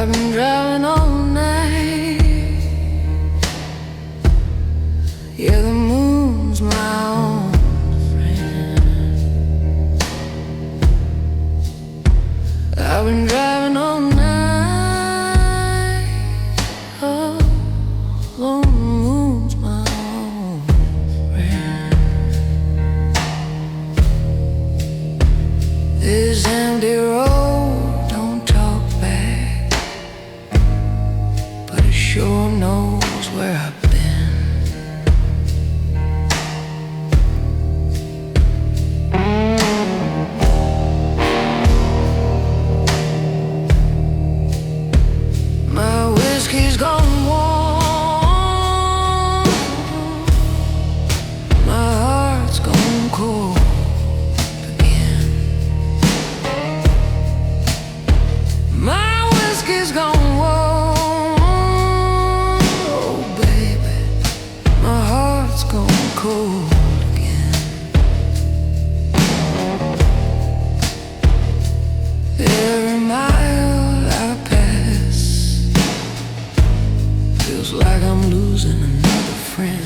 I've been driving all night. Yeah, the moon's my own friend. I've been driving all night. Oh, the moon's my own friend. This empty road don't talk back, but it sure knows where I've been. My whiskey's gone warm, my heart's gone cold again. My whiskey's gone warm, oh baby, my heart's gone cold again. Every mile I pass feels like I'm losing another friend.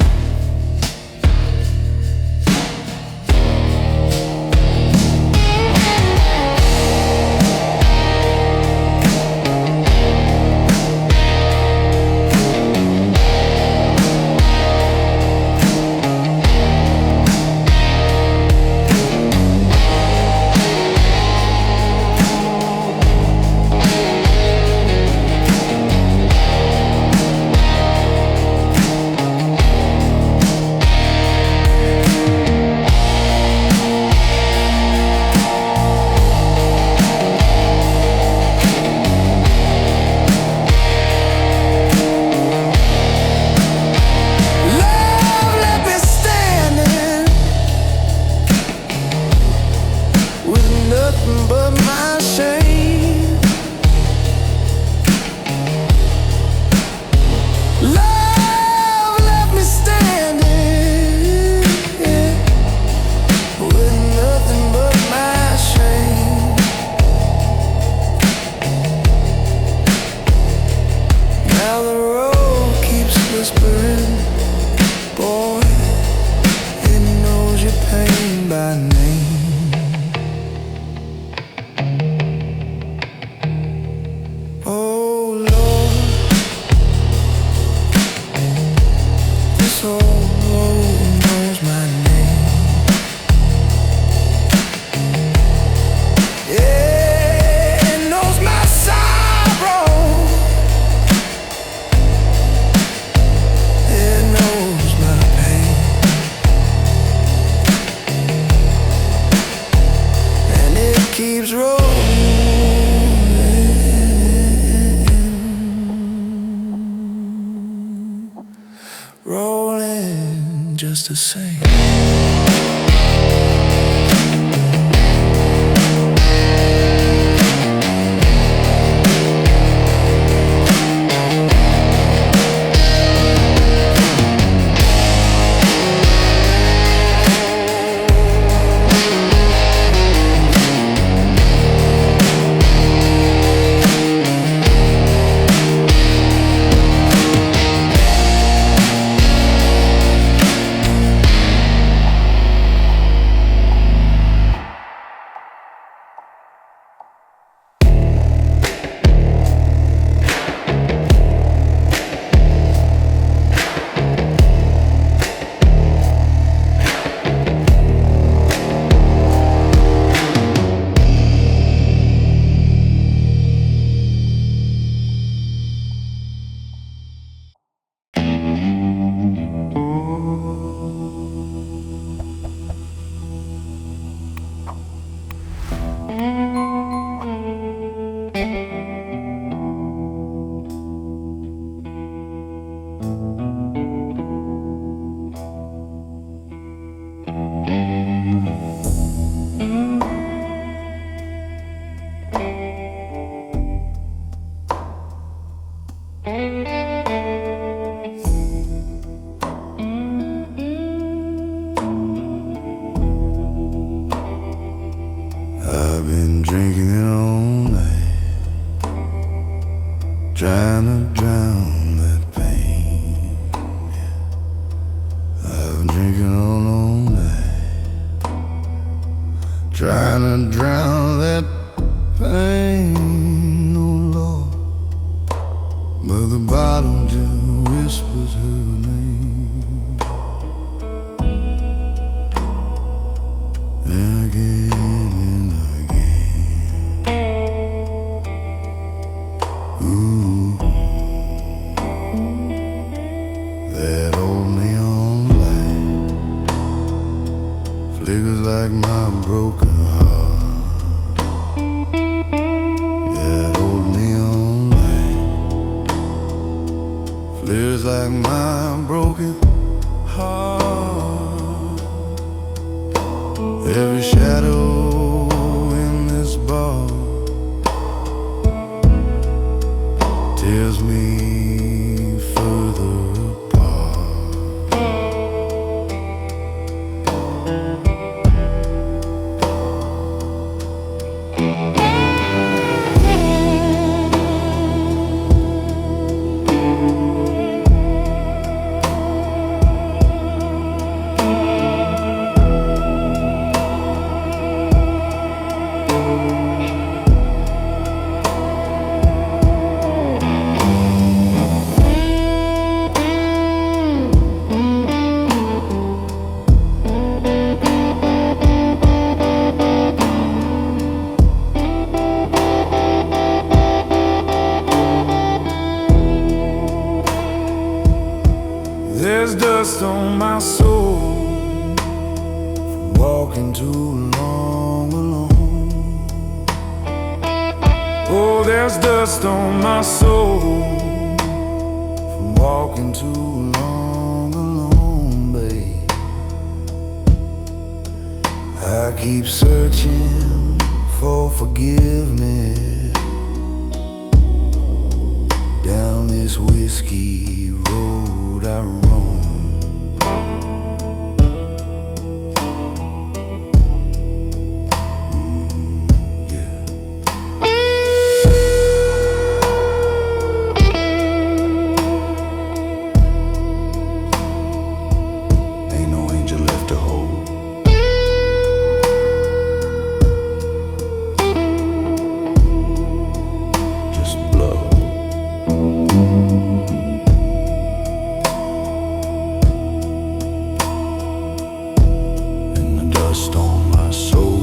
Nothing but my shame. Love left me standing, yeah, with nothing but my shame. Now the road keeps whispering, boy, it knows your pain by name. Soul knows my name. Yeah, it knows my sorrow. It knows my pain, and it keeps rolling, rolling just the same. drinking it all night, trying to drown that pain. I've been drinking all night, trying to drown that pain, oh Lord. But the bottle just whispers her name again and again. Ooh, that old neon light flickers like my broken heart. That old neon light flickers like my broken heart. Every shadow in this bar tears me further apart. There's dust on my soul from walking too long alone. Oh, there's dust on my soul from walking too long alone, babe. I keep searching for forgiveness down this whiskey road I roam. Ain't no angel left to hold. Just blood. Dust on my soul.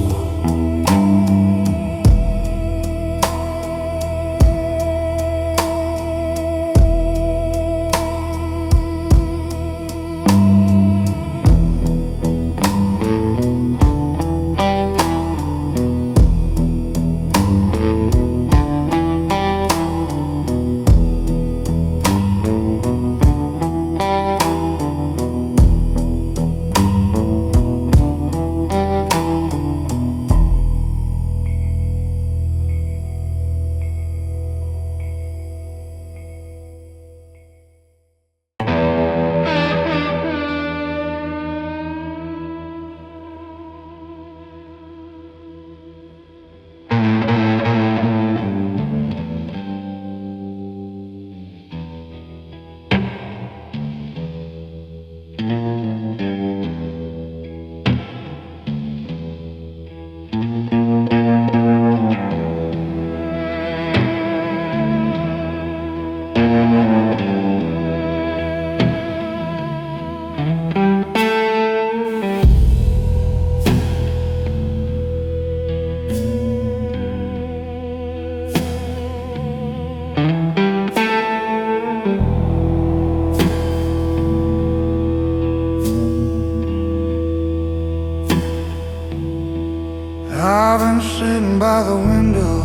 I've been sitting by the window,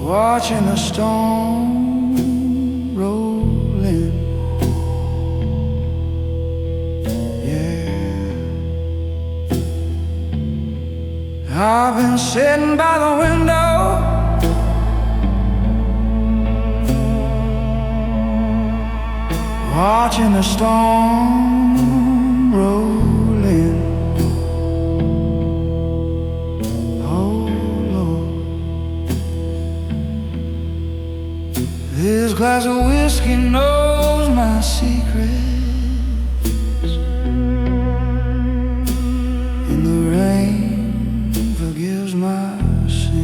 watching the storm roll in. Yeah, I've been sitting by the window, watching the storm roll in. glass of whiskey knows my secrets, and the rain forgives my sin.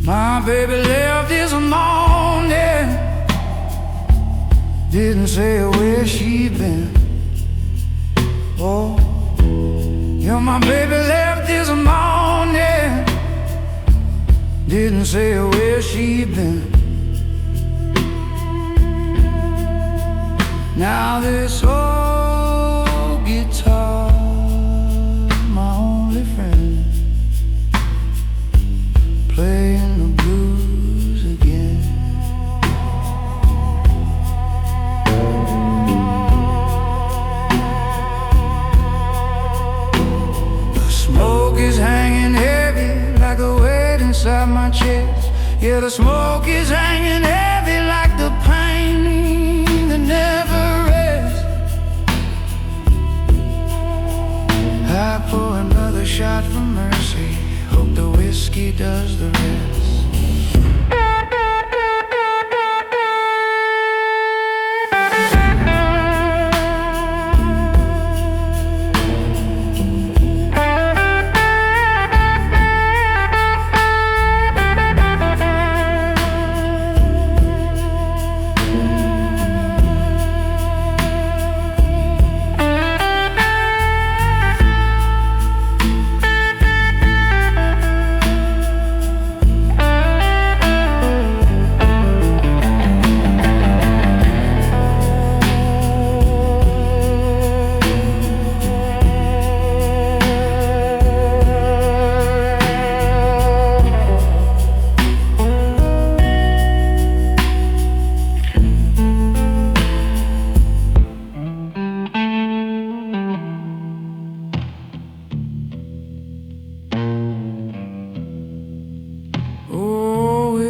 My baby left this morning, didn't say where she'd been. Oh, yeah, my baby left this morning, didn't say where she'd been. Now this old guitar, my only friend, playing the blues again. The smoke is hanging heavy like the weight inside my chest. Yeah, the smoke is hanging heavy like the pain that never rests. I pour another shot for mercy, hope the whiskey does the rest.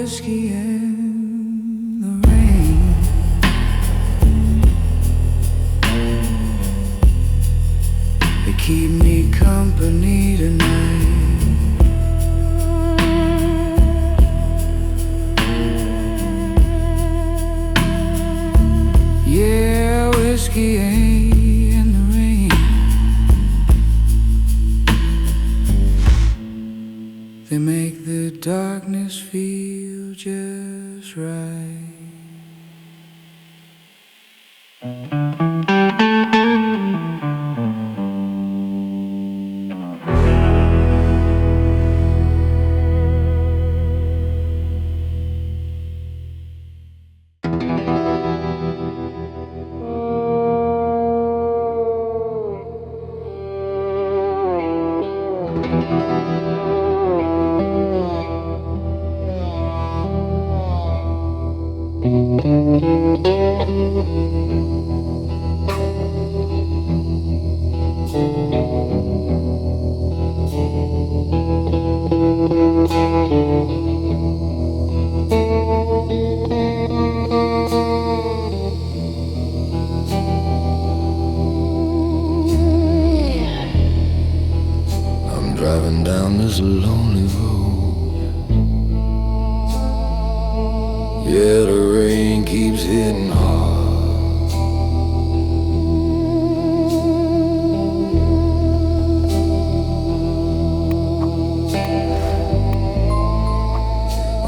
Whiskey in the rain, they keep me company tonight. Yeah, whiskey in the rain, they make the darkness feel just right. I'm driving down this lonely road. Yeah, the rain keeps hitting hard.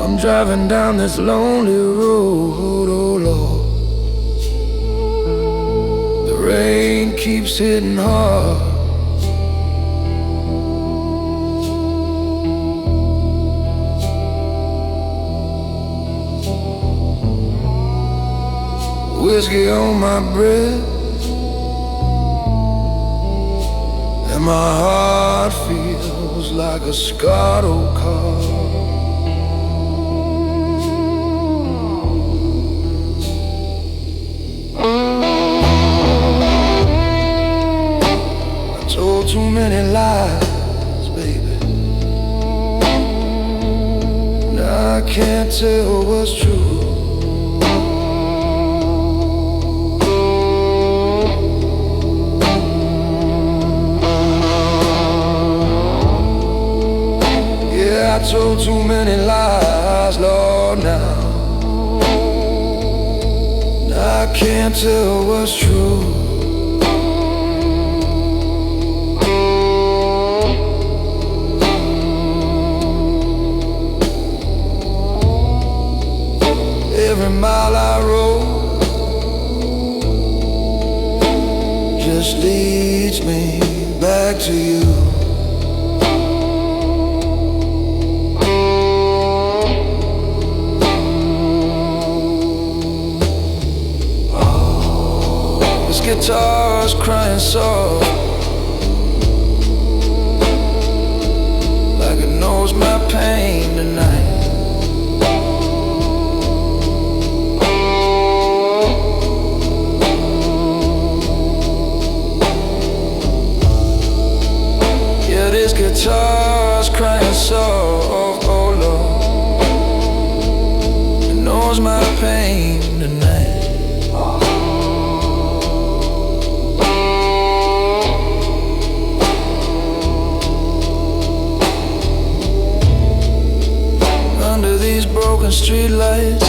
I'm driving down this lonely road, oh Lord. The rain keeps hitting hard. Whiskey on my breath, and my heart feels like a scarred old car. told too many lies, baby. Now I can't tell what's true. Yeah, I told too many lies, Lord, now I can't tell what's true. Every mile I rode just leads me back to you. This guitar's crying soft, like it knows my pain tonight. This guitar's crying soft, oh Lord, it knows my pain tonight. Under these broken streetlights,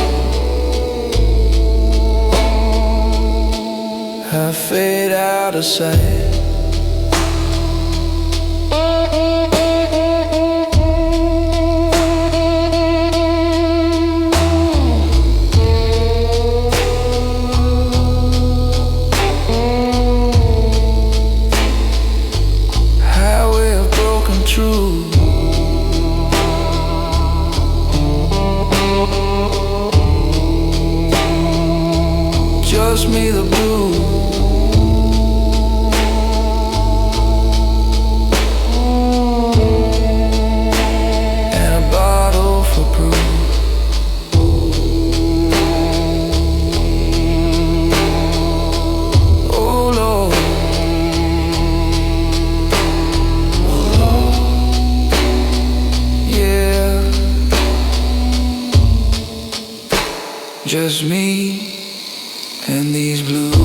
I fade out of sight. Just me, the blue, and a bottle for proof. Oh Lord, oh Lord, yeah. Just me and these blues.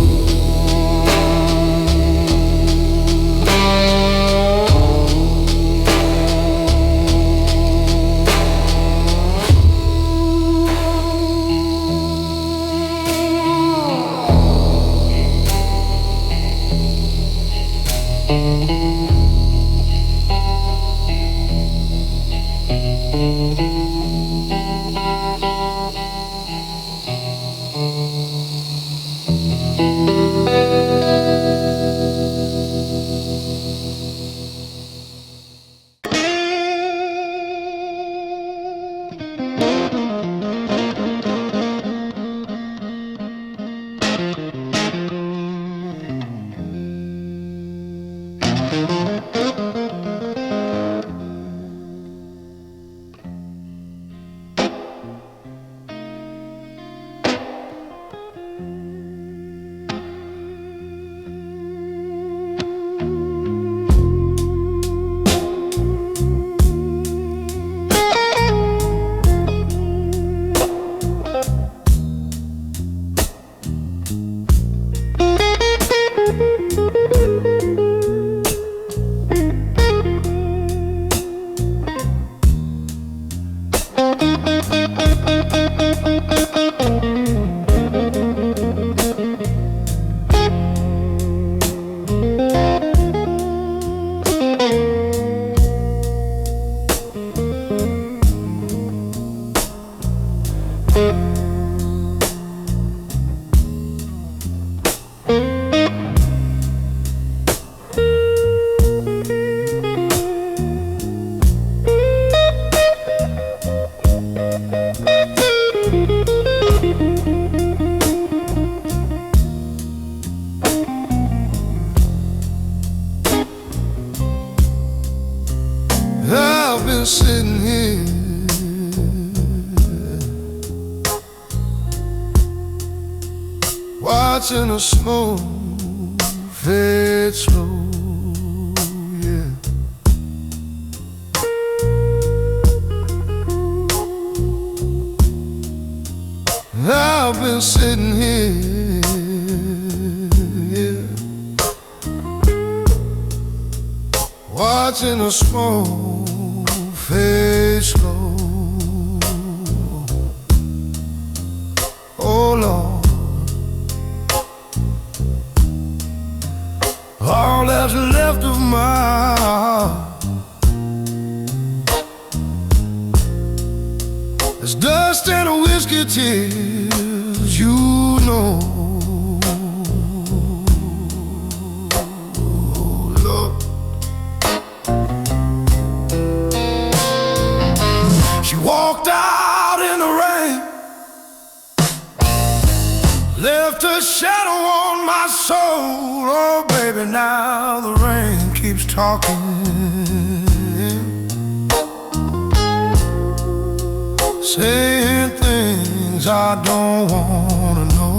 I've been sitting here watching the smoke fade slow, watching the smoke fade slow. Oh Lord, all that's left of my heart is dust and a whiskey tears, you know. Walked out in the rain, left a shadow on my soul. Oh baby, now the rain keeps talking, saying things I don't wanna know.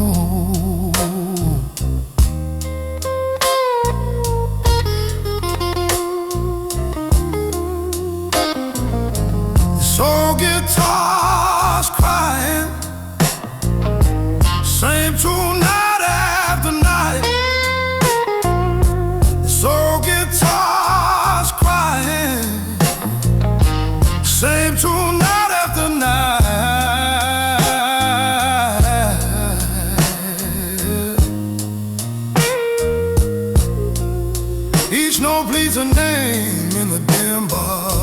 So guitars crying, same tune night after night. So guitars crying, same tune night after night. Each note pleads a name in the dim bar.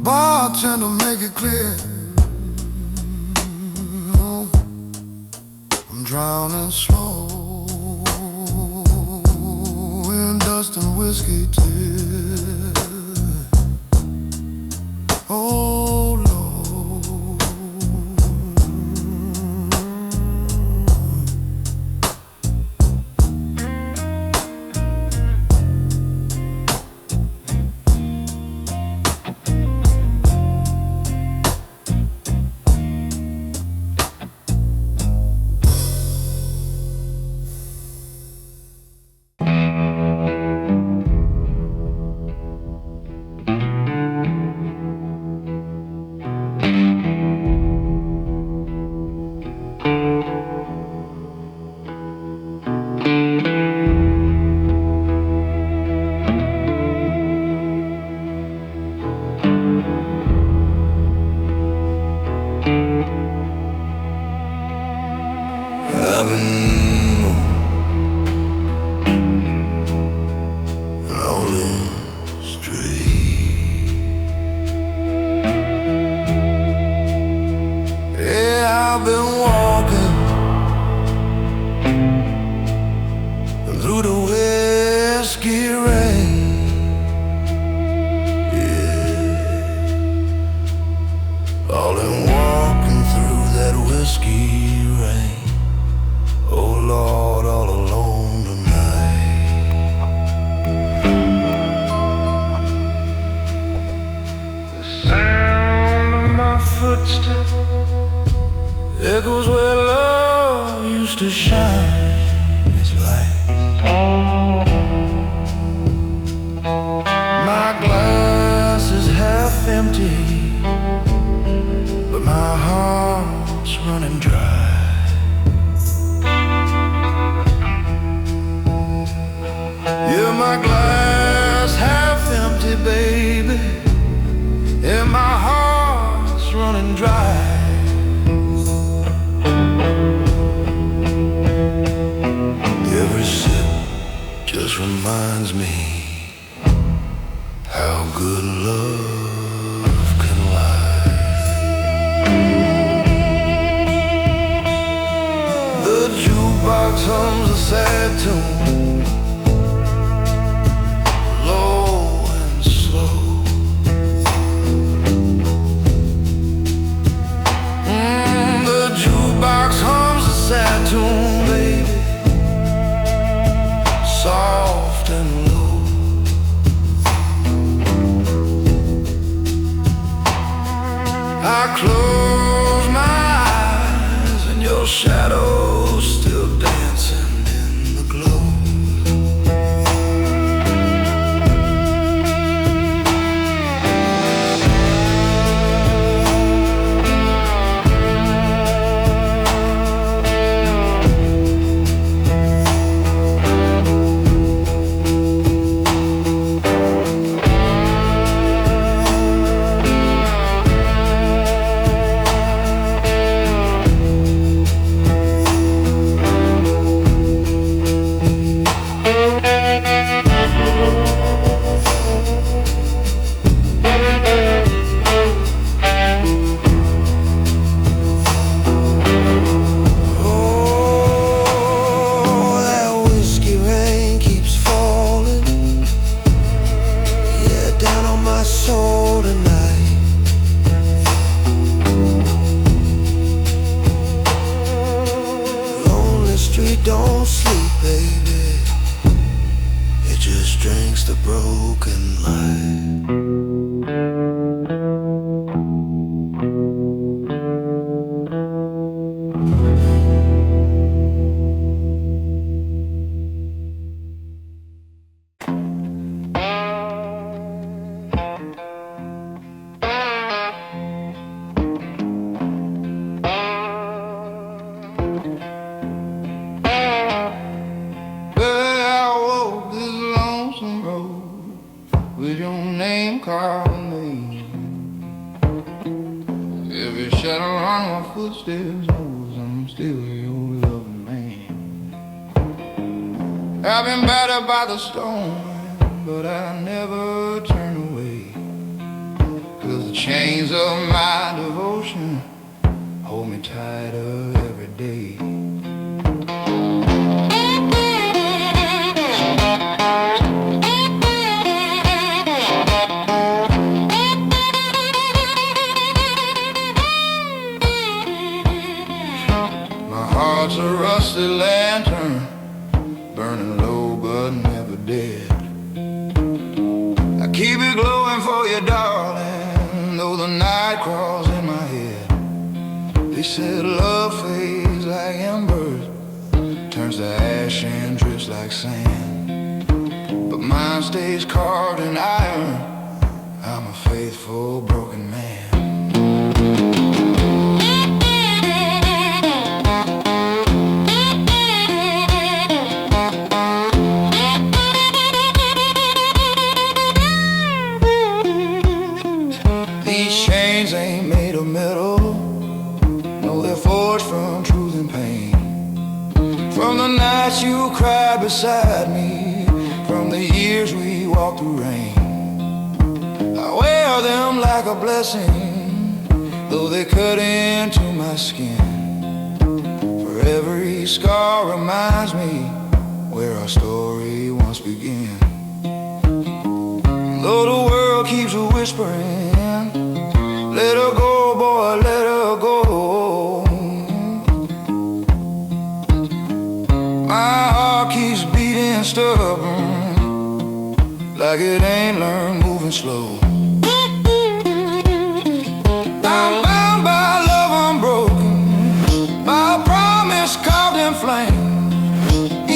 Bartender, make it clear, oh, I'm drowning slow in dust and whiskey tears. Oh Lord, I've been rolling straight. Yeah, I've been walking through the whiskey rain. Yeah, all in walking through that whiskey rain. Oh Lord, all alone tonight. The sound of my footsteps echoes where love used to shine its light. My glass is half empty, but my heart's running dry. Yeah, my glass half empty, baby, and my heart's running dry. Every sip just reminds me how good love can lie. The jukebox hums a sad sad tune, low and slow. The jukebox hums a sad tune, baby, soft and low. I close my eyes and your shadow's still dancing in the glow. Soul tonight. Lonely street don't sleep, baby. It just drinks the broken light. With your name called me, every shadow on my footsteps knows I'm still your loving man. I've been battered by the storm, but I never turn away, 'cause the chains of my devotion hold me tighter every day. Heart's a rusty lantern, burning low but never dead. I keep it glowing for you, darling, though the night crawls in my head. They said love fades like embers, turns to ash and drifts like sand, but mine stays carved in iron. I'm a faithful broken man. These chains ain't made of metal, no, they're forged from truth and pain. From the nights you cried beside me, from the years we walked through rain, I wear them like a blessing, though they cut into my skin. For every scar reminds me where our story once began. Though the world keeps whispering, let her go, boy, let her go, my heart keeps beating stubborn, like it ain't learned moving slow. I'm bound by love unbroken, by a promise carved in flame.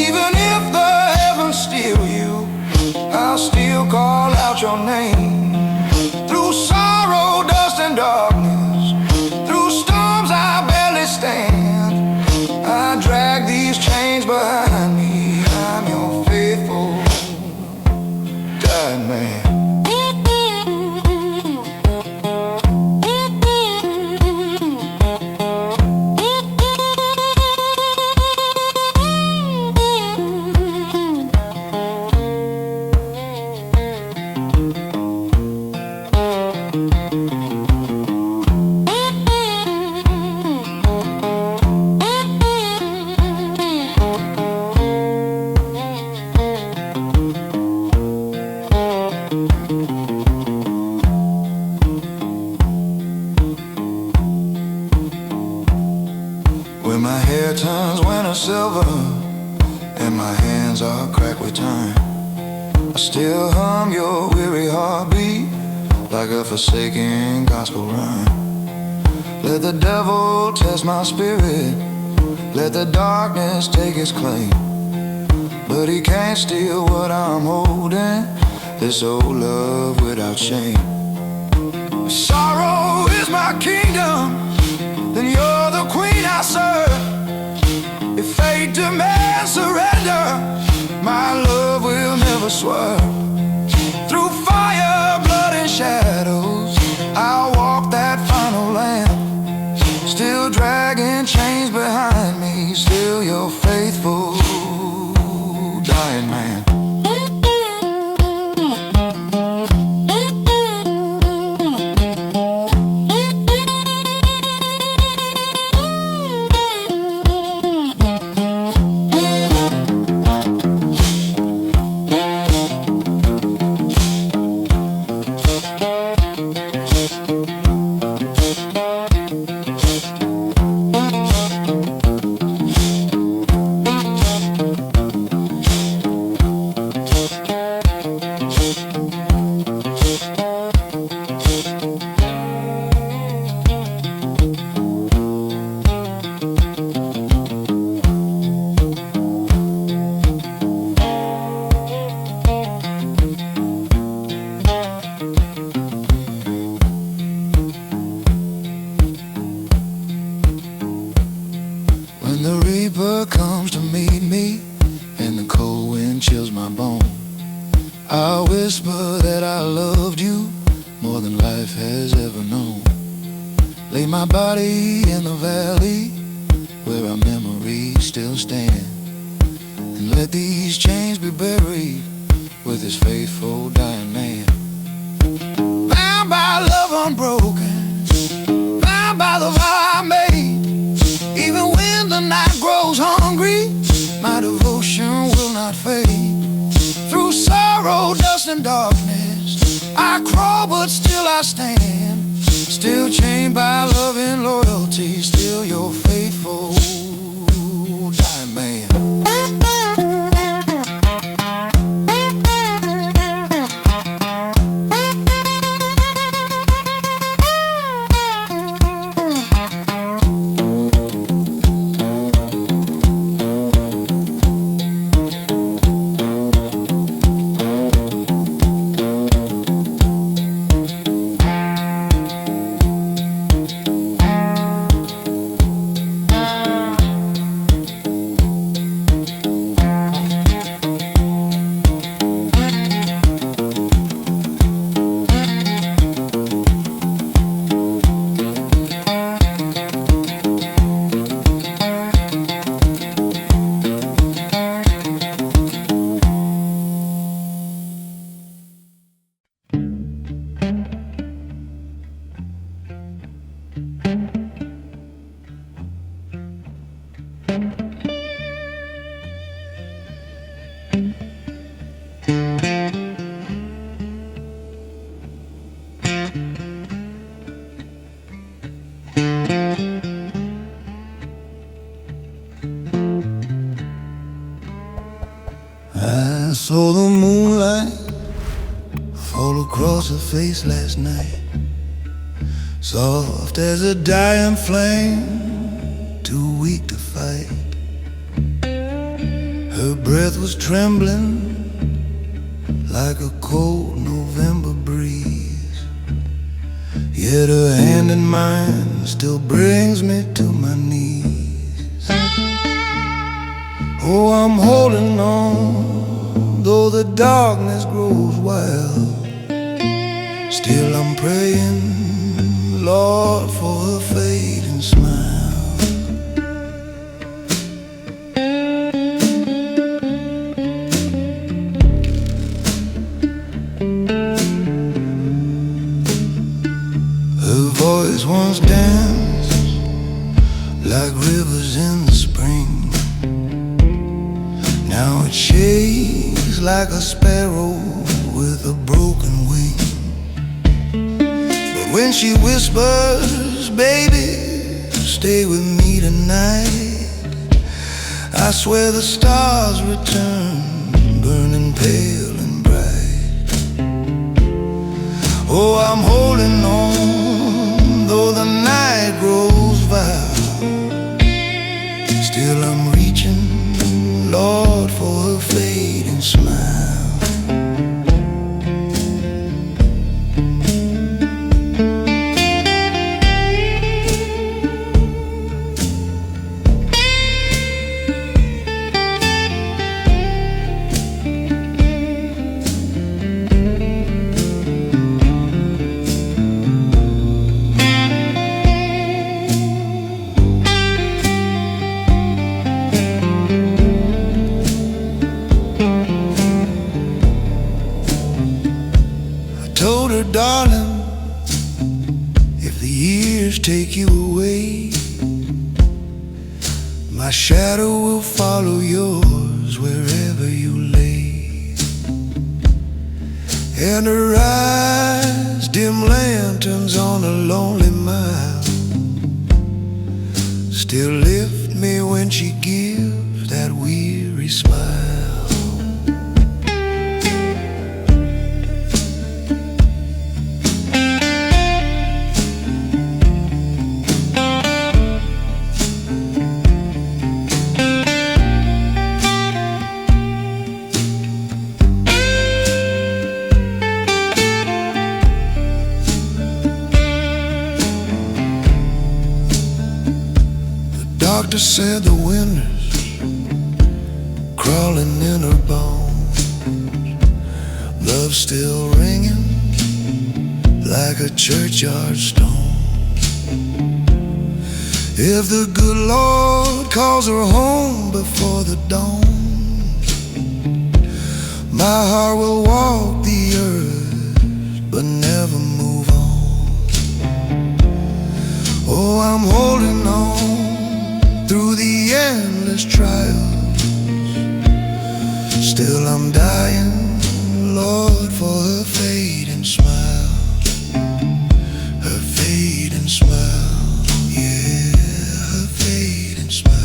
Even if the heavens steal you, I'll still call out your name. Through sorrow, dust and darkness, through storms I barely stand, I drag these chains behind me. I'm your faithful dying man. and my hands are cracked with time. I still hum your weary heartbeat like a forsaken gospel rhyme. Let the devil test my spirit, let the darkness take its claim, but he can't steal what I'm holding, this old love without shame. If sorrow is my kingdom, then you're the queen I serve. If fate demands surrender, my love will never swerve. Through fire, blood and shadows, I'll walk that final land. Still dragging chains behind me, still your faithful dying man. When the reaper comes to meet me and the cold wind chills my bone, I'll whisper that I loved you more than life has ever known. Lay my body in the valley where our memories still stand, and let these chains be buried with his faithful dying man. Bound by love unbroken, bound by the vow I made. Even when the night grows hungry, my devotion will not fade. Through sorrow, dust and darkness, I crawl but still I stand. Still chained by love and loyalty, still your faithful dying man. I saw the moonlight fall across her face last night, soft as a dying flame, too weak to fight. Her breath was trembling like a cold November breeze, yet her hand in mine still brings me to my knees. Oh, I'm holding on, though the darkness grows wild. Still I'm praying, Lord, for her fading smile. Her voice once danced like rivers in the spring. Now it shakes like a sparrow with a broken wing. But when she whispers, baby, stay with me tonight, I I swear the stars return, burning pale and bright. Oh, I'm holding on, though the night grows vile. Still I'm reaching, Lord, for her fading smile. Told her, darling, if the years take you away, my shadow will follow yours wherever you lay. And her eyes, dim lanterns on a lonely mile, still lift me when she gives that weary smile. Doctor said the winter's crawling in her bones. Love still ringing like a churchyard stone. If the good Lord calls her home before the dawn, my heart will walk the earth but never move on. Oh, I'm holding on through the endless trials. Still I'm dying, Lord, for her fading smile. Her fading smile, yeah, her fading smile.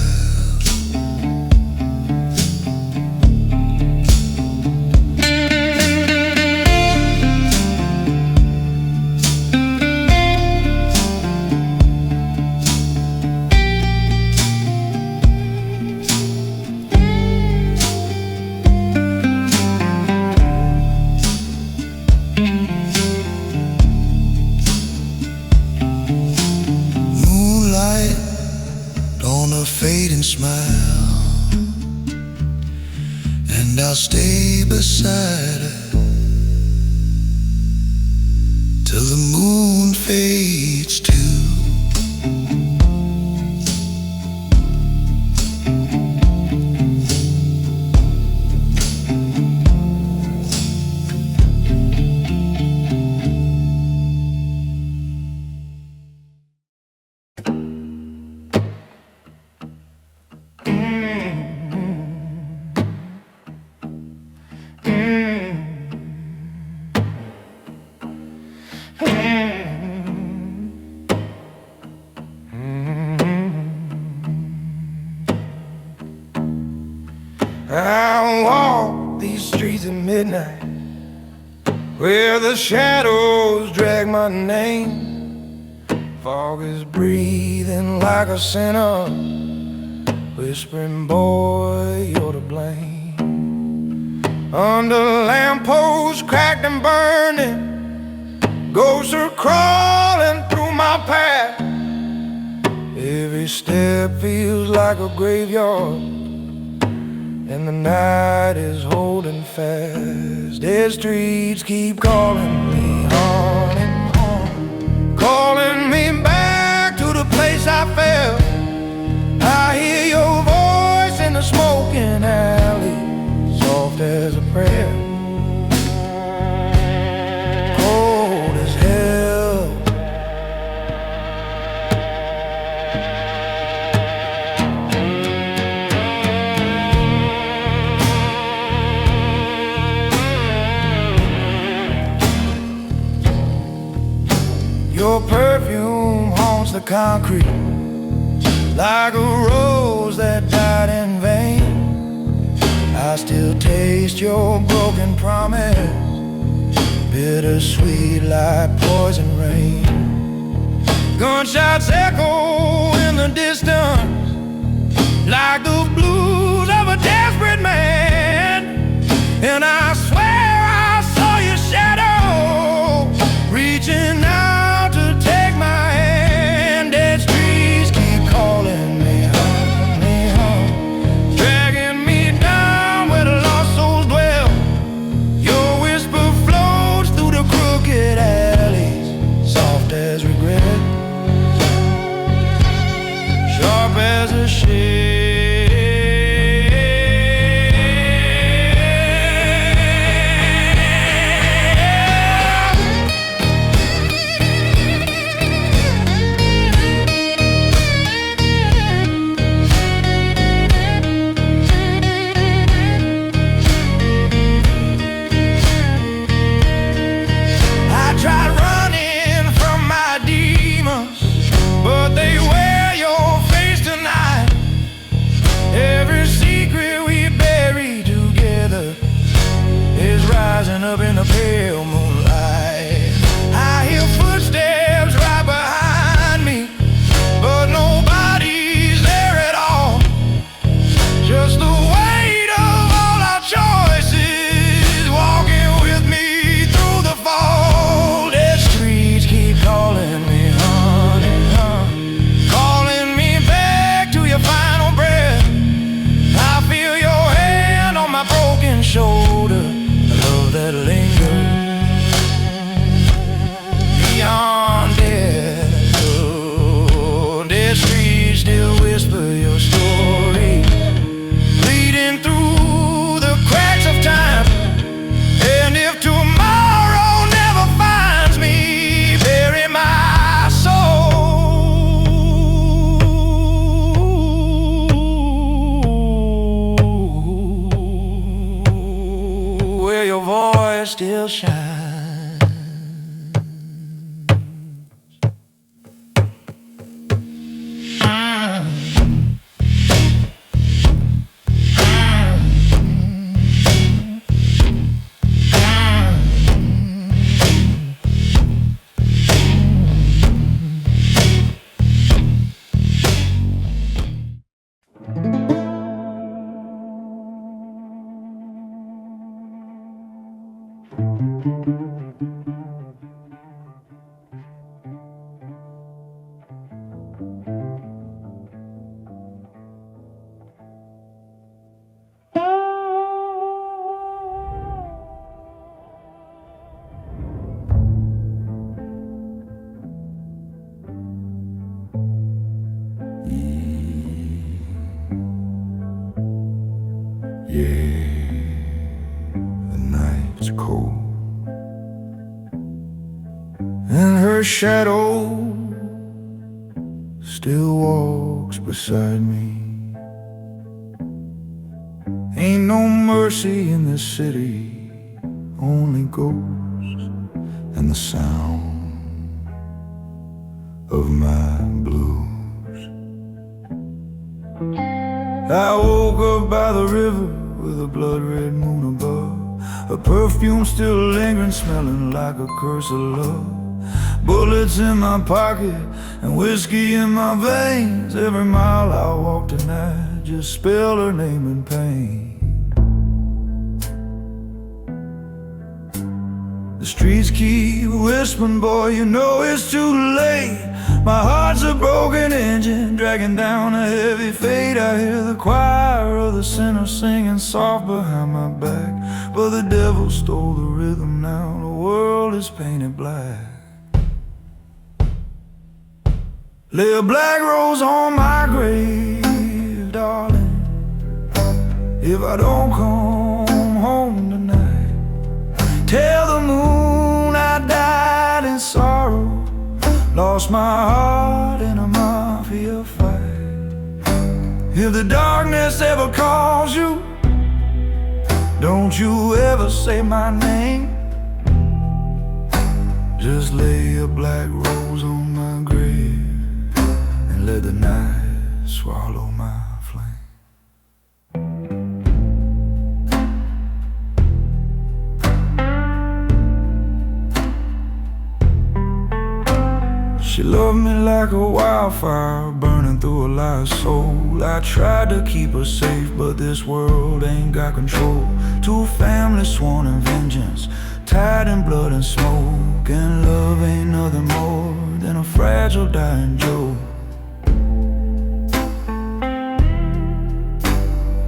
On a fading smile, and I'll stay beside her till the moon fades too. I walk these streets at midnight, where the shadows drag my name. Fog is breathing like a sinner, whispering, boy, you're to blame. Under lampposts cracked and burning, ghosts are crawling through my path. Every step feels like a graveyard, and the night is holding fast. Dead streets keep calling me on and on, calling me back to the place I fell. I hear your voice in the smoking alley, soft as a prayer, cold as hell. Your perfume haunts the concrete like a rose that died in vain. still taste your broken promise, bittersweet like poison rain. Gunshots echo in the distance, like the blues of a desperate man. And I swear I saw your shadow reaching out to take my hand. Dead streets keep calling me home, dragging me down where the lost souls dwell. Your whisper floats through the crooked alleys, soft as regret, sharp as a shade. Up in the pale moonlight, I hear footsteps right behind me, but nobody's there at all. Just the weight of all our choices walking with me through the fall. Dead streets keep calling me, honey, calling me back to your final breath. I feel your hand on my broken shoulder, that lingers beyond death. Oh, dead streets still whisper your story, bleeding through the cracks of time. And if tomorrow never finds me, bury my soul where your voice still shines. Cold, and her shadow still walks beside me. Ain't no mercy in this city, only ghosts and the sound of my blues. I woke up by the river with a blood-red moon above, a perfume still lingering, smelling like a curse of love. Bullets in my pocket and whiskey in my veins. Every mile I walk tonight just spell her name in pain. The streets keep whispering, boy, you know it's too late. My heart's a broken engine, dragging down a heavy fate. I hear the choir of the sinners singing soft behind my back, but the devil stole the rhythm now, the world is painted black. Lay a black rose on my grave, darling, if I don't come home tonight. Tell the moon I died in sorrow, lost my heart in a mafia fight. If the darkness ever calls you, don't you ever say my name. Just lay a black rose on my grave and let the night swallow my flame. Love me like a wildfire burning through a light soul. I tried to keep her safe, but this world ain't got control. Two families sworn in vengeance, tied in blood and smoke, and love ain't nothing more than a fragile dying joke.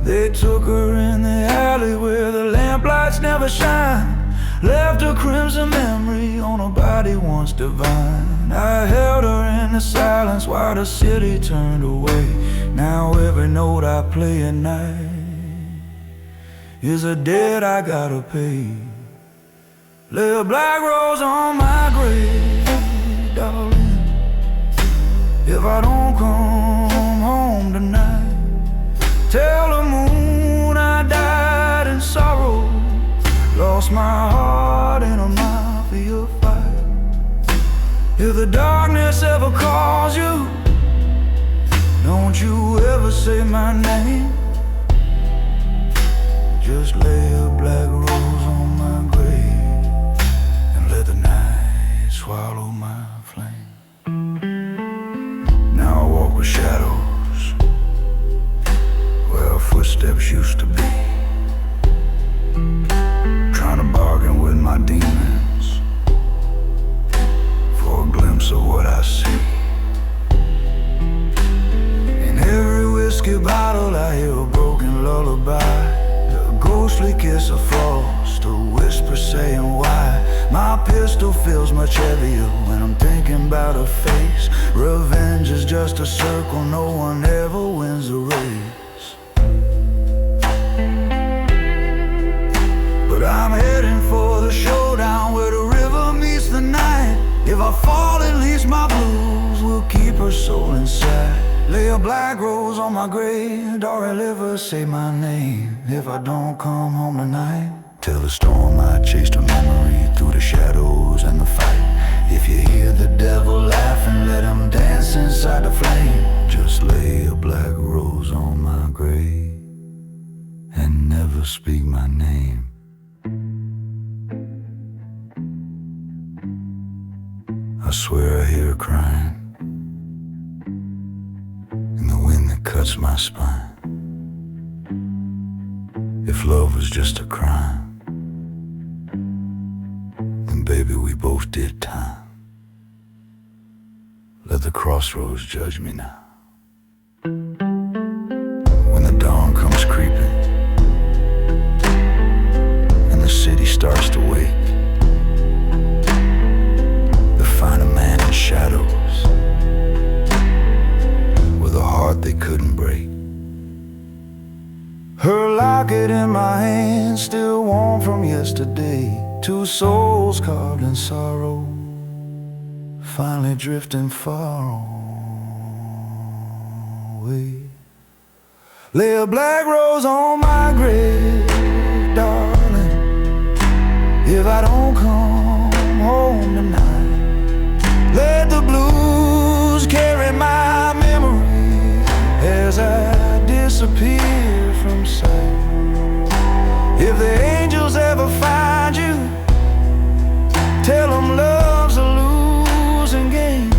They took her in the alley where the lamplights never shine, left a crimson memory on a body once divine. I held her in the silence while the city turned away. Now every note I play at night is a debt I gotta pay. Lay a black rose on my grave, darling, if I don't come home tonight. Tell the moon I died in sorrow, lost my heart in a mafia fight. If the darkness ever calls you, don't you ever say my name. Just lay a black rose on my grave and let the night swallow my flame. Now I walk with shadows where our footsteps used to be, trying to bargain with my demons for a glimpse of what I see. In every whiskey bottle I hear a broken lullaby, a ghostly kiss of frost, a whisper saying why. My pistol feels much heavier when I'm thinking about her face. Revenge is just a circle, no one ever wins the race. But I'm heading for the showdown where the river meets the night. If I fall, at least my blues will keep her soul inside. Lay a black rose on my grave, don't ever say my name. If I don't come home tonight, tell the storm I chased her memory through the shadows and the fight. If you hear the devil laughing, let him dance inside the flame. Just lay a black rose on my grave and never speak my name. I swear I hear her crying in the wind that cuts my spine. If love was just a crime, then baby we both did time. Let the crossroads judge me now. When the dawn comes creeping and the city starts to wake, find a man in shadows with a heart they couldn't break. Her locket in my hand, still warm from yesterday. Two souls carved in sorrow, finally drifting far away. Lay a black rose on my grave, darling, if I don't come home tonight. Let the blues carry my memory as I disappear from sight. If the angels ever find you, tell them love's a losing game.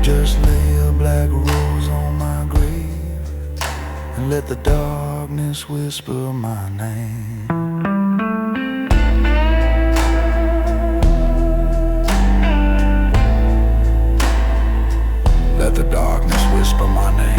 Just lay a black rose on my grave and let the darkness whisper my name. Let the darkness whisper my name.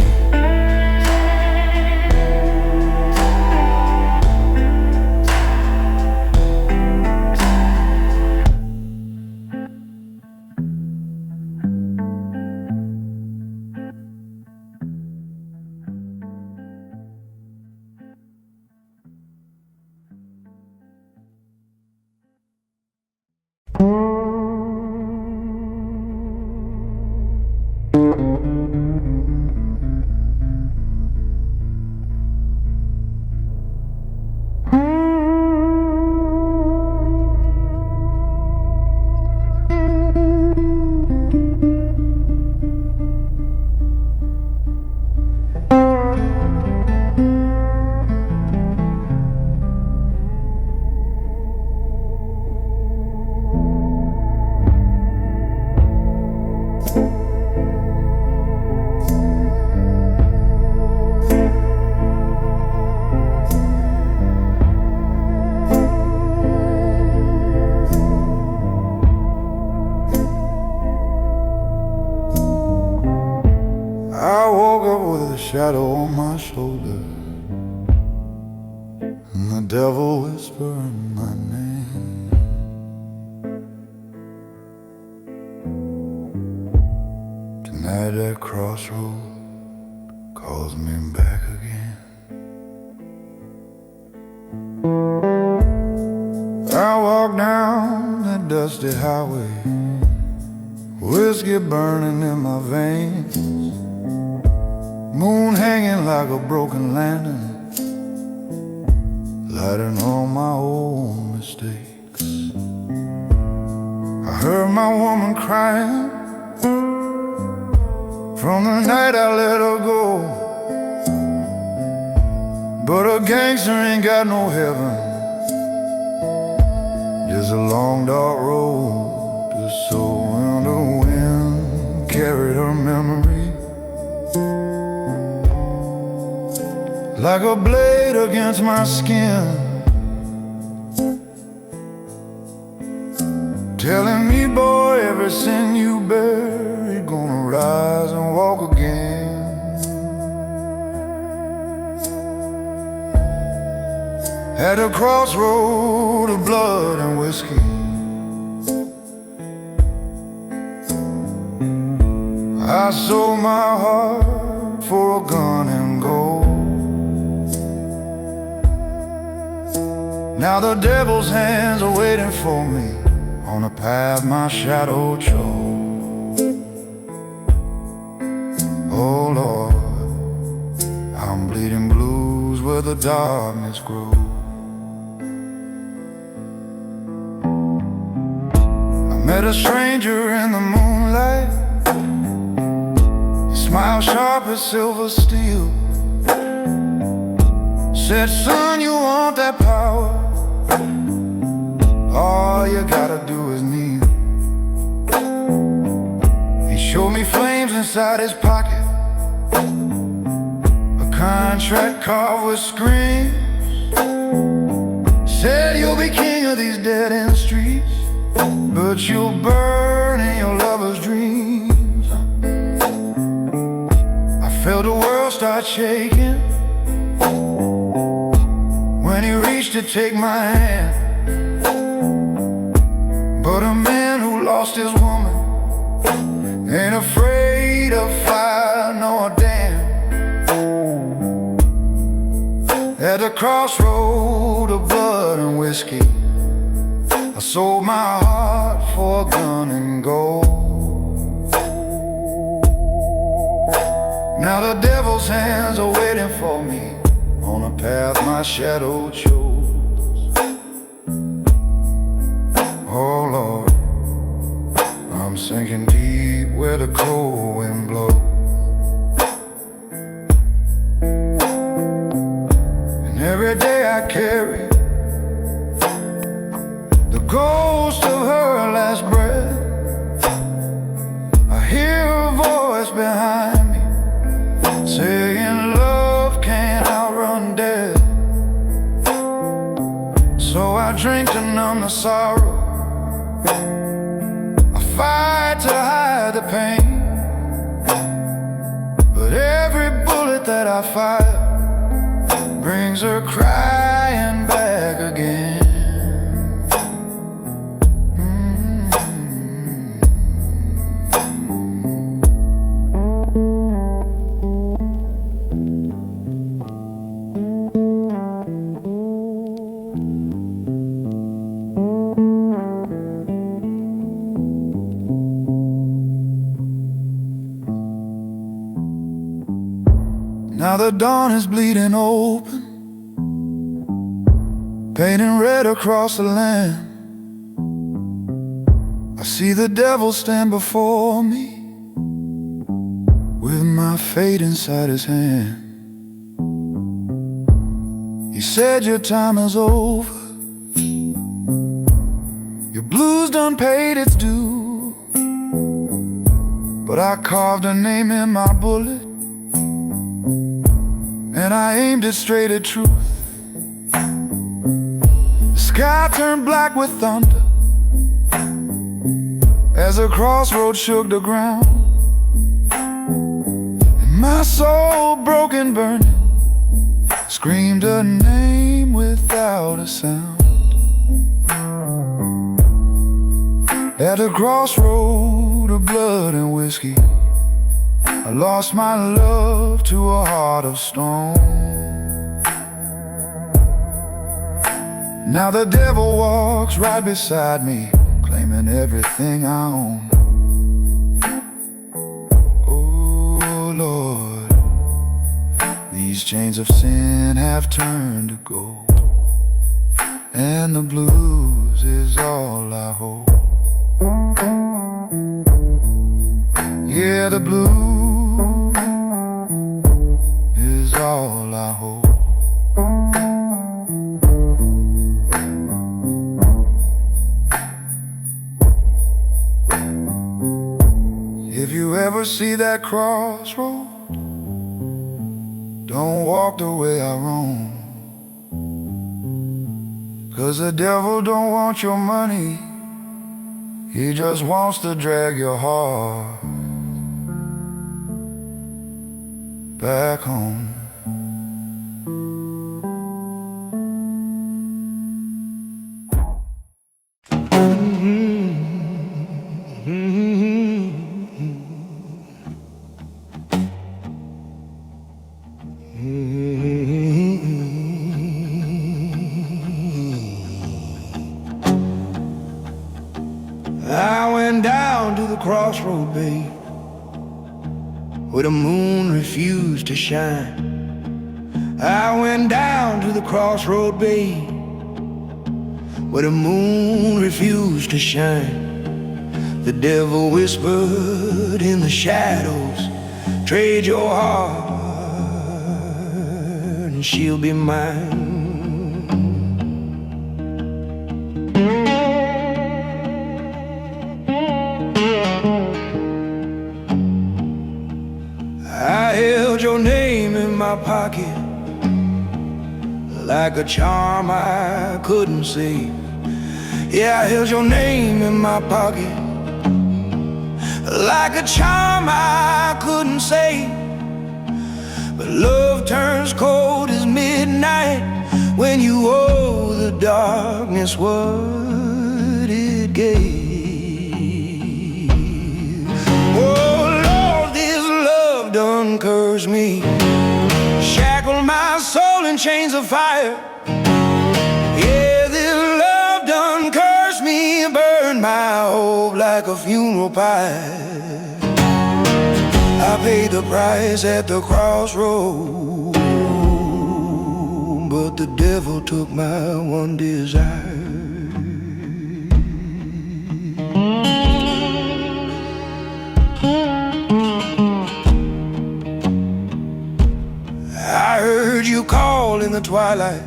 shadow on my shoulder, and the devil whispering my name. Tonight that crossroad calls me back again. I walk down that dusty highway, whiskey burning in my veins, moon hanging like a broken lantern, lighting on my old mistakes. I heard my woman crying from the night I let her go, but a gangster ain't got no heaven, just a long dark road to soul. And the wind carried her memory like a blade against my skin, telling me, boy, every sin you bear, you're gonna rise and walk again. At a crossroad of blood and whiskey, I sold my heart for a gun and gold. Now the devil's hands are waiting for me on a path my shadow chose. Oh Lord, I'm bleeding blues where the darkness grows. Met a stranger in the moonlight, his smile sharp as silver steel, said, son, you want that power, all you gotta do is kneel. He showed me flames inside his pocket, a contract carved with screams, said, you'll be king of these dead-end streets, but you'll burn in your lover's dreams. I felt the world start shaking when he reached to take my hand, but a man who lost his woman ain't afraid of fire nor damn. At the crossroad of blood and whiskey, I sold my heart for a gun and gold. Now the devil's hands are waiting for me on a path my shadow chose. Oh Lord, I'm sinking deep where the cold wind blows, and every day I carry the ghost of her last breath. I hear a voice behind me saying love can't outrun death. So I drink to numb the sorrow, I fight to hide the pain, but every bullet that I fire brings her crying back again. Now the dawn is bleeding open, painting red across the land. I see the devil stand before me with my fate inside his hand. He said, your time is over, your blues done paid its due, but I carved a name in my bullet, and I aimed it straight at truth. The sky turned black with thunder as a crossroad shook the ground, and My soul broken, burning, screamed a name without a sound. At a crossroad of blood and whiskey, I lost my love to a heart of stone. Now the devil walks right beside me, claiming everything I own. Oh Lord, these chains of sin have turned to gold, and the blues is all I hold. Yeah, the blues is all I hold. If you ever see that crossroad, don't walk the way I roam. 'Cause the devil don't want your money, he just wants to drag your heart back home. I went down to the crossroad, babe, where the moon refused to shine. I went down to the crossroad, babe, where the moon refused to shine. The devil whispered in the shadows, trade your heart and she'll be mine. I held your name in my pocket like a charm I couldn't say. Yeah, I held your name in my pocket like a charm I couldn't say. But love turns cold as midnight when you owe the darkness what it gave. Oh Lord, this love done cursed me, shackled my soul in chains of fire. Yeah, this love done cursed me, burned my hope like a funeral pyre. I paid the price at the crossroad, but the devil took my one desire. I heard you call in the twilight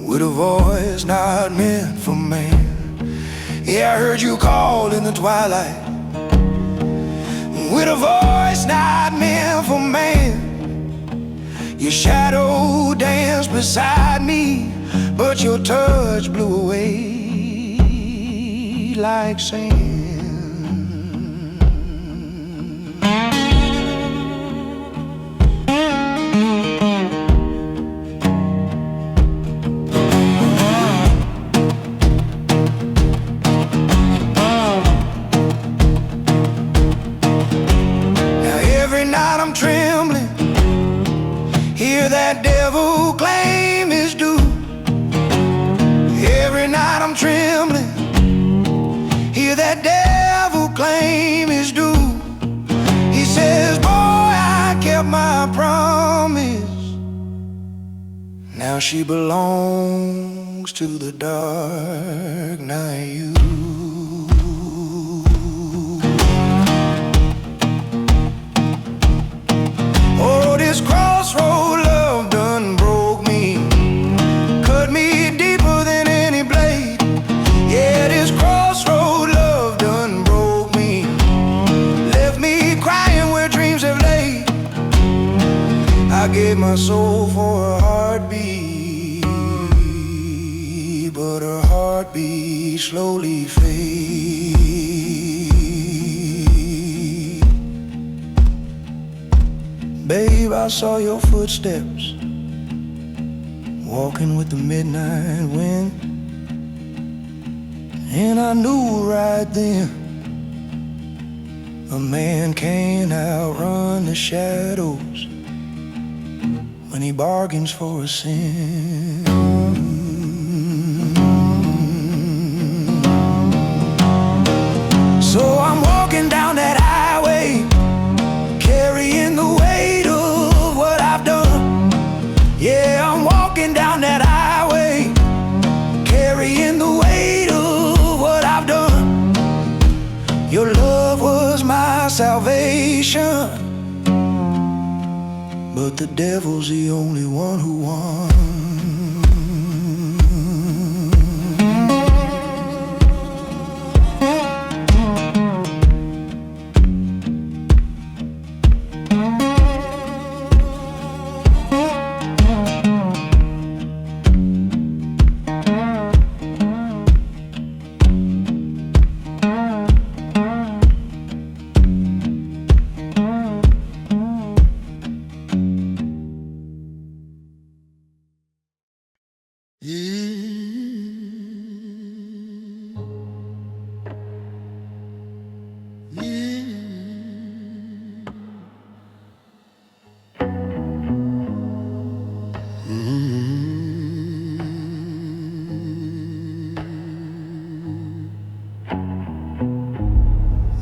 with a voice not meant for man. Yeah, I heard you call in the twilight with a voice not meant for man. Your shadow danced beside me, but your touch blew away like sand. I'm trembling, hear that devil claim his due. Every night I'm trembling, hear that devil claim his due. He says, boy, I kept my promise. Now she belongs to the dark night you. This crossroad love done broke me, cut me deeper than any blade. Yeah, this crossroad love done broke me, left me crying where dreams have laid. I gave my soul for a heartbeat, but her heartbeat slowly fades. 'Cause I saw your footsteps walking with the midnight wind, and I knew right then a man can't outrun the shadows when he bargains for a sin. So I'm walking down that highway, carrying the weight of what I've done. Yeah, I'm walking down that highway, carrying the weight of what I've done. Your love was my salvation, but the devil's the only one who won.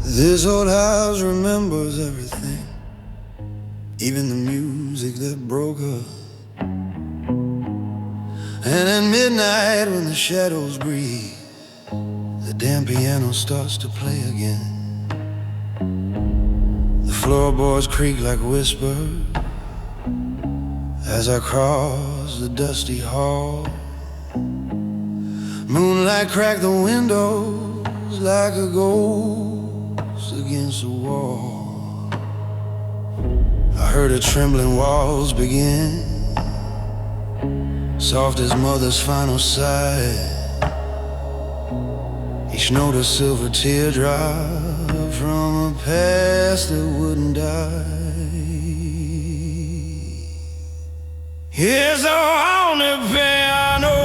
This old house remembers everything, even the music that broke her. And at midnight when the shadows breathe, the damn piano starts to play again. The floorboards creak like whispers as I cross the dusty hall. Moonlight cracked the windows like a ghost against the wall. I heard her trembling walls begin, soft as mother's final sigh. Each note a silver teardrop from a past that wouldn't die. Here's the only piano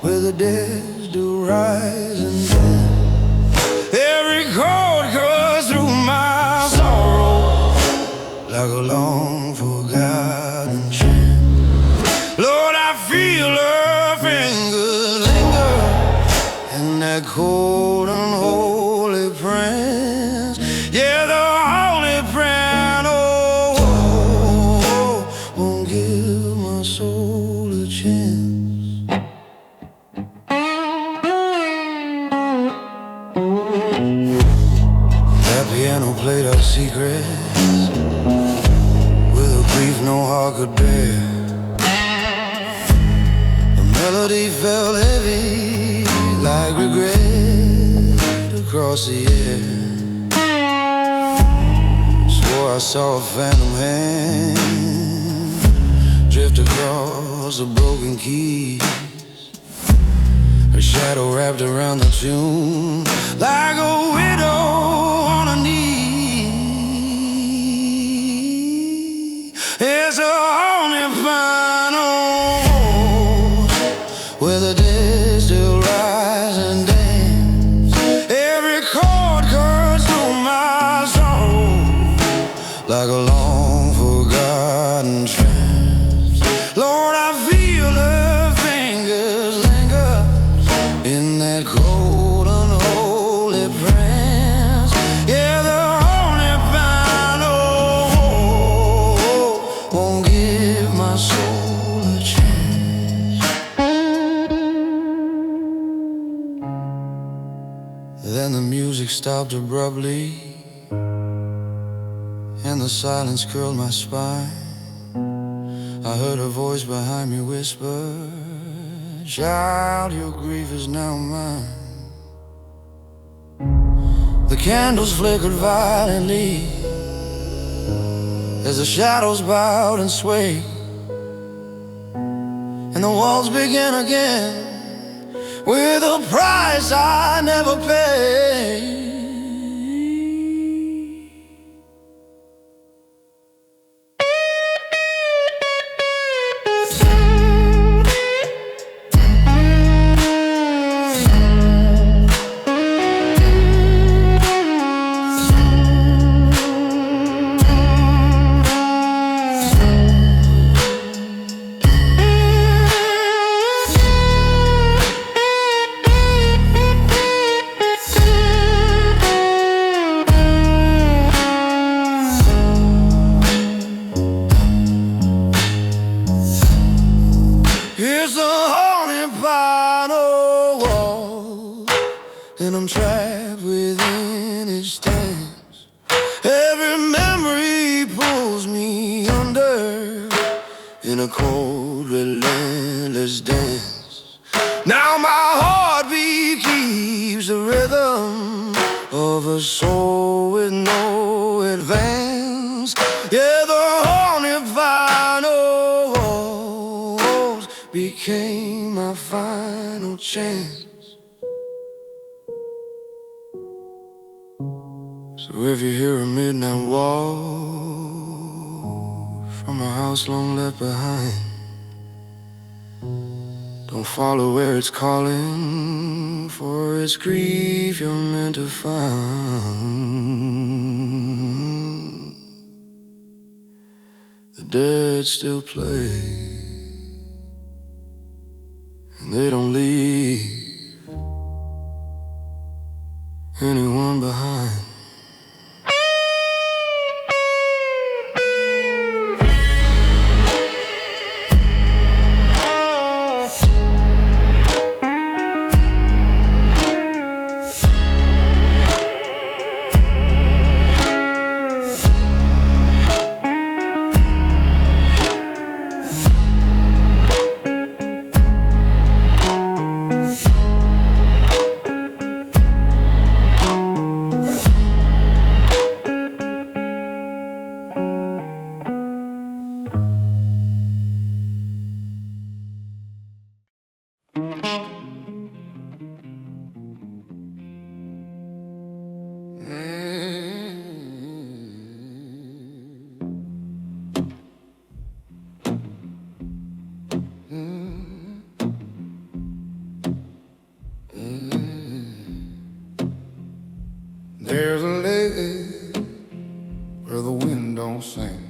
where the dead do rise and dance. Every chord cuts through my sorrow like a long forgotten chant. Lord, I feel her fingers linger in that cold unholy prance. Yeah, the only piano won't give my soul a chance. That piano played our secrets with a grief no heart could bear. The melody fell heavy like regret across the air. Swore I saw a phantom hand drift across the broken keys, her shadow wrapped around the tune like a widow on her knee. It's a only final where the dead still rise and dance. Every chord cuts through my soul like a long forgotten trance. Lord, I feel her fingers linger in that cold unholy prance. Yeah, the only piano won't give my soul a chance. Then the music stopped abruptly, and the silence curled my spine. I heard a voice behind me whisper, "Child, your grief is now mine." The candles flickered violently as the shadows bowed and swayed, and the walls began again with a price I never paid. It's a haunted final wall, and I'm trapped within its stance. Every memory pulls me under in a cold, relentless dance. Now my heartbeat keeps the rhythm of a soul with no advance. Yeah, the haunted vinyl walls became my final chance. So if you hear a midnight walk from a house long left behind, don't follow where it's calling, for it's grief you're meant to find. The dead still play, and they don't leave anyone behind. There's a lake where the wind don't sing,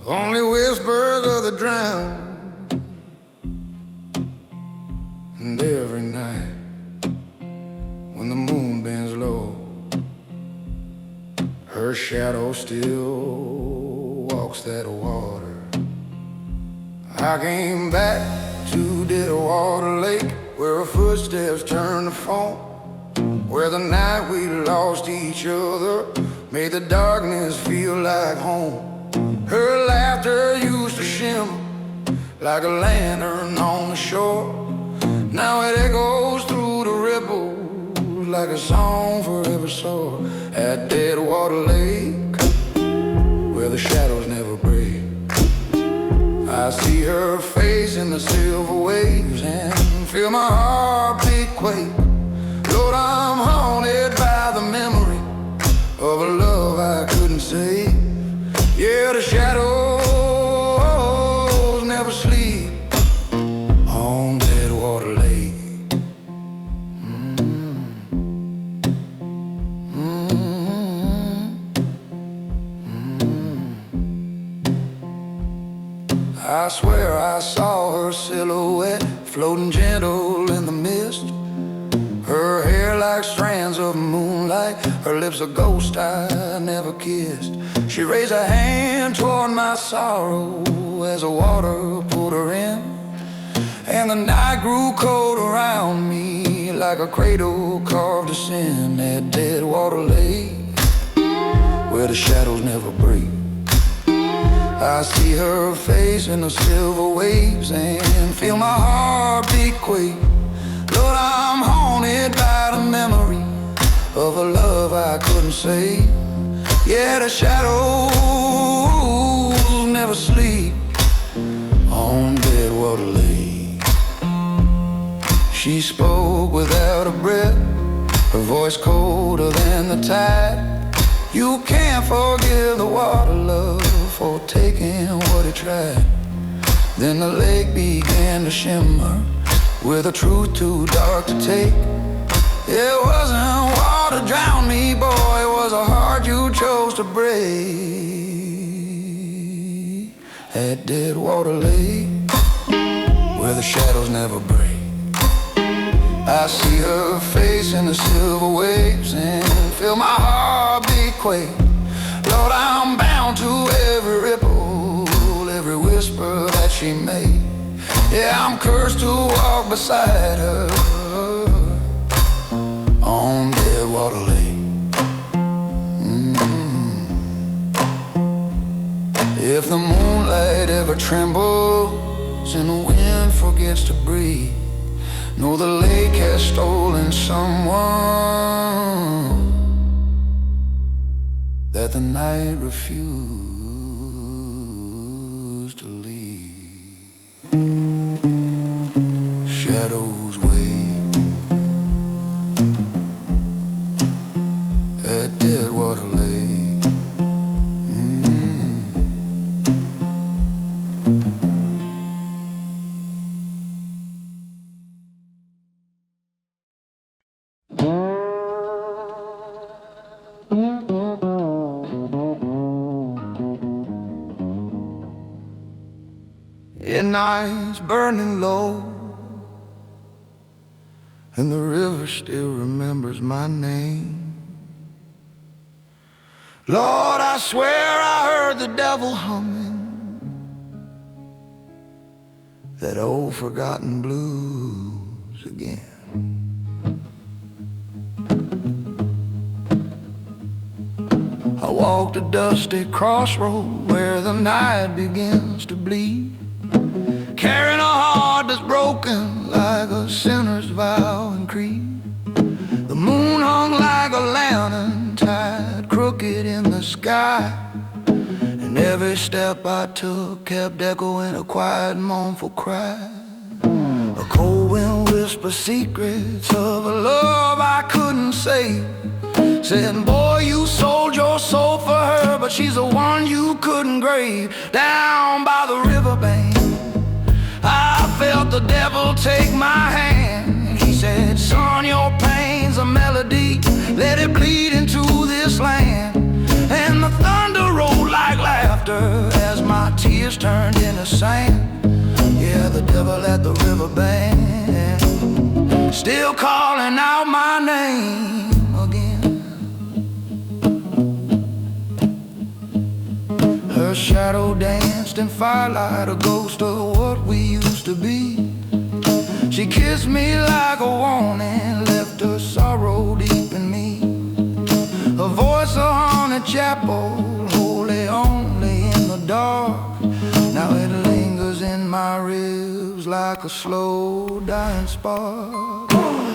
only whispers of the drowned. And every night when the moon bends low, her shadow still walks that water. I came back to Deadwater Lake, where her footsteps turn to foam, where the night we lost each other made the darkness feel like home. Her laughter used to shimmer like a lantern on the shore. Now it echoes through the ripples like a song forever sore. At Deadwater Lake, where the shadows never break, I see her face in the silver waves and feel my heartbeat quake. Lord, I'm haunted by the memory of a love I couldn't save. Yeah, the shadows never sleep on Deadwater Lake. I swear I saw her silhouette floating gentle in the mist, her hair like strands of moonlight, her lips a ghost I never kissed. She raised a hand toward my sorrow as the water pulled her in, and the night grew cold around me like a cradle carved to sin. At Deadwater Lake, where the shadows never break, I see her face in the silver waves and feel my heartbeat quake. Lord, I'm haunted by the memory of a love I couldn't save. Yeah, the shadows never sleep on Deadwater Lake. She spoke without a breath, her voice colder than the tide. You can't forgive the water, love, for taking what it tried. Then the lake began to shimmer with a truth too dark to take. It wasn't water drowned me, boy, it was a heart you chose to break. At Deadwater Lake, where the shadows never break, I see her face in the silver waves and feel my heartbeat quake. Lord, I'm bound to every ripple, every whisper that she made. Yeah, I'm cursed to walk beside her on Deadwater Lake. If the moonlight ever trembles and the wind forgets to breathe, know the lake has stolen someone that the night refused to leave. Shadows wait at Deadwater Lake. At night's burning low, and the river still remembers my name. Lord, I swear I heard the devil humming that old forgotten blues again. I walked a dusty crossroad where the night begins to bleed, carrying a heart that's broken like a sinner's vow and creed. The moon hung like a lantern tied crooked in the sky, and every step I took kept echoing a quiet, mournful cry. A cold wind whispered secrets of a love I couldn't save, saying, boy, you sold your soul for her, but she's the one you couldn't grave. Down by the riverbank, I felt the devil take my hand. He said, son, your pain's a melody, let it bleed into this land. And the thunder rolled like laughter as my tears turned into sand. Yeah, the devil at the riverbank, still calling out my name again. Her shadow danced in firelight, a ghost of what we used to be. She kissed me like a warning, left her sorrow deep in me. A voice of haunted chapel, holy only in the dark. Now it lingers in my ribs like a slow dying spark.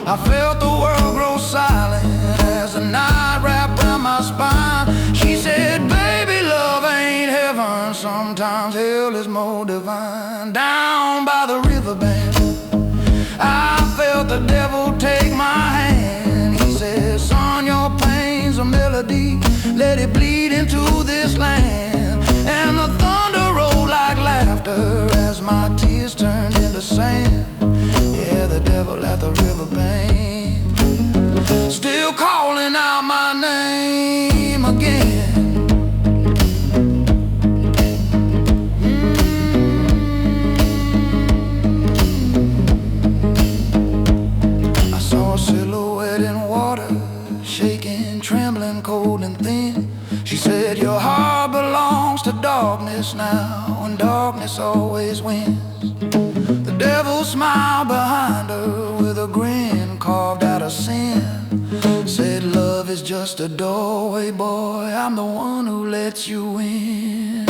I felt the world grow silent as the night wrapped around my spine. She said, baby, love ain't heaven, sometimes hell is more divine. Down by the riverbank, I felt the devil take my hand. He said, son, your pain's a melody, let it bleed into this land. And the thunder rolled like laughter as my tears turned into sand. Yeah, the devil at the riverbank, still calling out my name again. I saw a silhouette in water, shaking, trembling, cold and thin. She said, your heart belongs to darkness now, and darkness always wins. The devil smiled behind her with a grin carved out of sin. Said, love is just a doorway, boy, I'm the one who lets you in.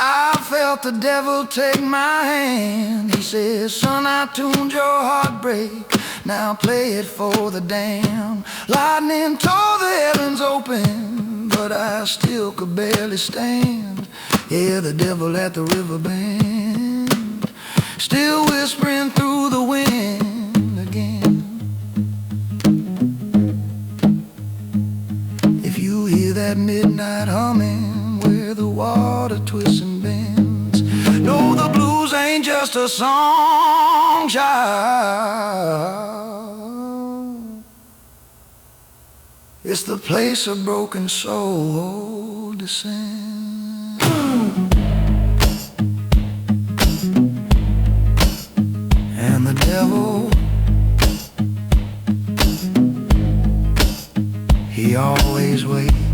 I felt the devil take my hand. He says, son, I tuned your heartbreak, now play it for the damned. Lightning tore the heavens open, but I still could barely stand. Yeah, the devil at the riverbank, still whispering through the wind again. the song, child. It's the place a broken soul descends. And the devil, he always waits